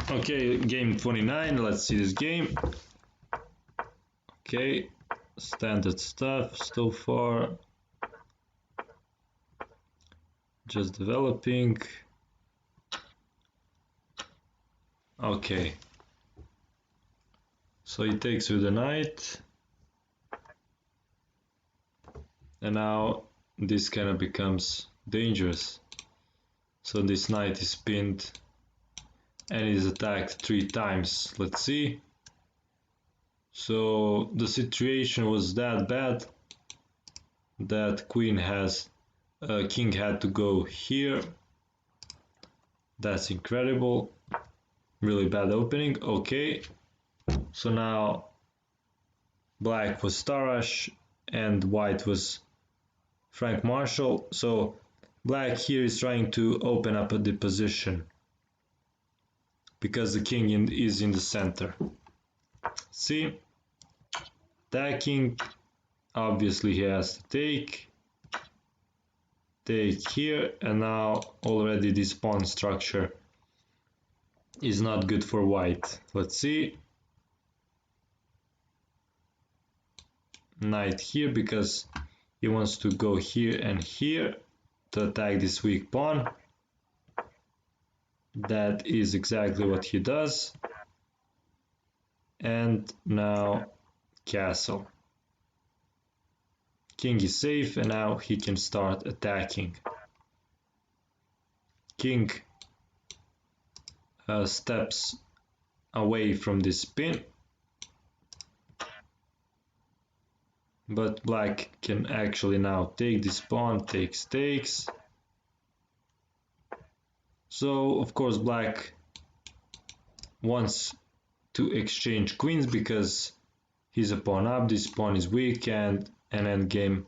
Okay, game 29, let's see this game. Okay, standard stuff so far. Just developing. Okay. So he takes with the knight. And now this kind of becomes dangerous. So this knight is pinned and is attacked 3 times. Let's see. So the situation was that bad that king had to go here. That's incredible. Really bad opening. Okay. So now black was Starash and white was Frank Marshall. So black here is trying to open up the position because the king is in the center. See, attacking, obviously he has to take here, and now already this pawn structure is not good for white. Let's see, knight here because he wants to go here and here to attack this weak pawn. That is exactly what he does. And now castle. King is safe and now he can start attacking. King steps away from this pin, but black can actually now take this pawn, takes. So of course black wants to exchange queens because he's a pawn up, this pawn is weak, and an endgame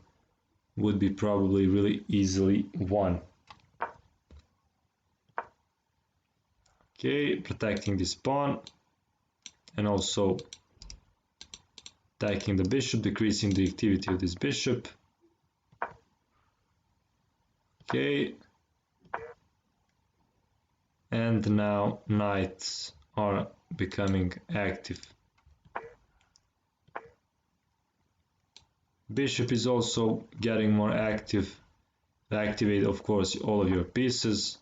would be probably really easily won. Okay, protecting this pawn and also attacking the bishop, decreasing the activity of this bishop. Okay, and now knights are becoming active. Bishop is also getting more active. Activate, of course, all of your pieces.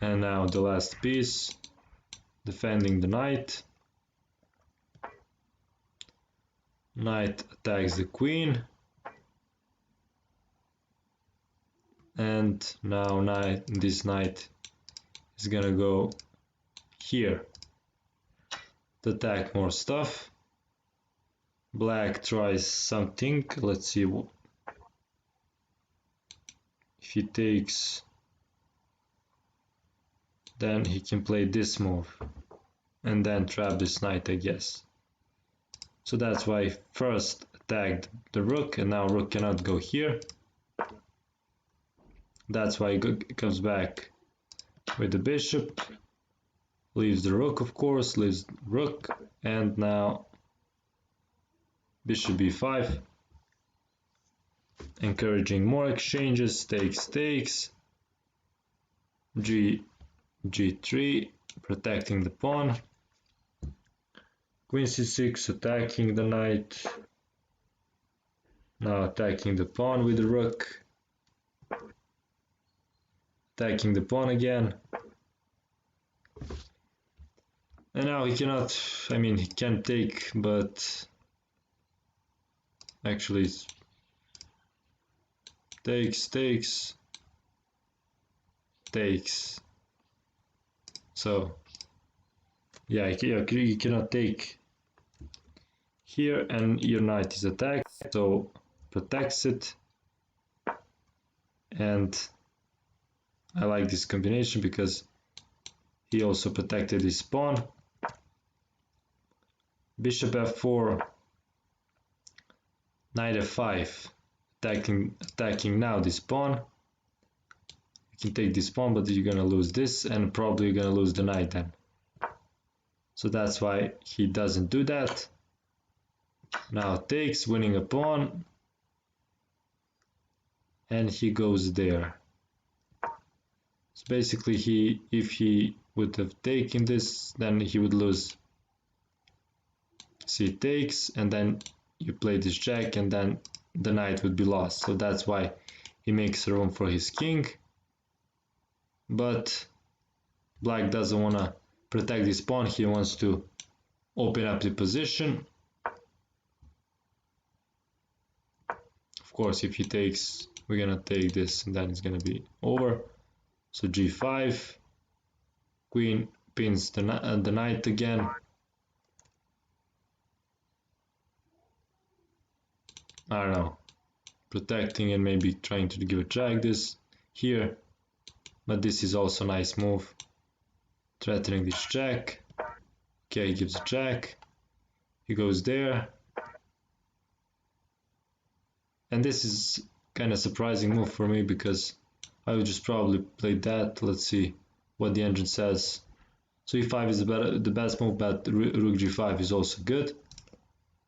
And now the last piece, defending the knight. Knight attacks the queen. And now this knight is gonna go here to attack more stuff. Black tries something. Let's see if he takes, then he can play this move and then trap this knight, I guess. So that's why I first attacked the rook, and now rook cannot go here. That's why he comes back with the bishop, leaves the rook, of course, leaves rook, and now bishop b5, encouraging more exchanges, takes, g3, protecting the pawn, queen c6, attacking the knight, now attacking the pawn with the rook, attacking the pawn again, and now he cannot, he can take, but actually takes. So yeah, you cannot take here, and your knight is attacked, so protects it. And I like this combination because he also protected his pawn. Bishop f4, knight f5, attacking now this pawn. You can take this pawn, but you're gonna lose this, and probably you're gonna lose the knight then. So that's why he doesn't do that. Now takes, winning a pawn, and he goes there. So basically if he would have taken this, then he would lose. So he takes, and then you play this jack, and then the knight would be lost. So that's why he makes room for his king. But black doesn't want to protect his pawn, he wants to open up the position. Of course, if he takes, we're gonna take this, and then it's gonna be over. So g5, queen pins the knight again. I don't know, protecting and maybe trying to give a drag this here, but this is also a nice move, threatening this jack. Okay, he gives a jack, he goes there, and this is kind of surprising move for me because I would just probably play that. Let's see what the engine says. So e5 is the best move, but rook g5 is also good.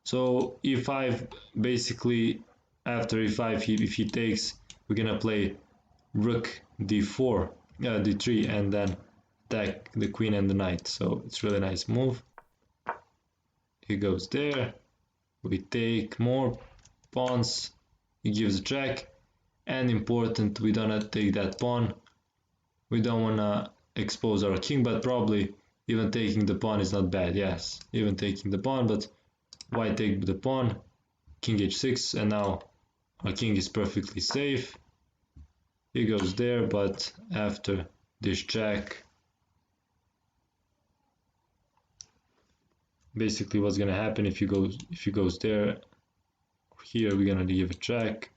So e5, basically after e5, if he takes, we're gonna play rook d4, d3, and then attack the queen and the knight. So it's really nice move. He goes there, we take more pawns, he gives a check, and important, we don't take that pawn. We don't wanna expose our king, but probably even taking the pawn is not bad. Yes, even taking the pawn, but why take the pawn? King h6, and now our king is perfectly safe. He goes there, but after this check, basically what's gonna happen if he goes there, here we're gonna give a check,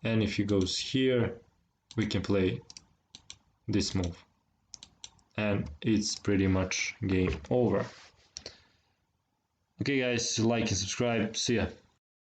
and if he goes here, we can play this move, and it's pretty much game over. Okay guys, like and subscribe, see ya.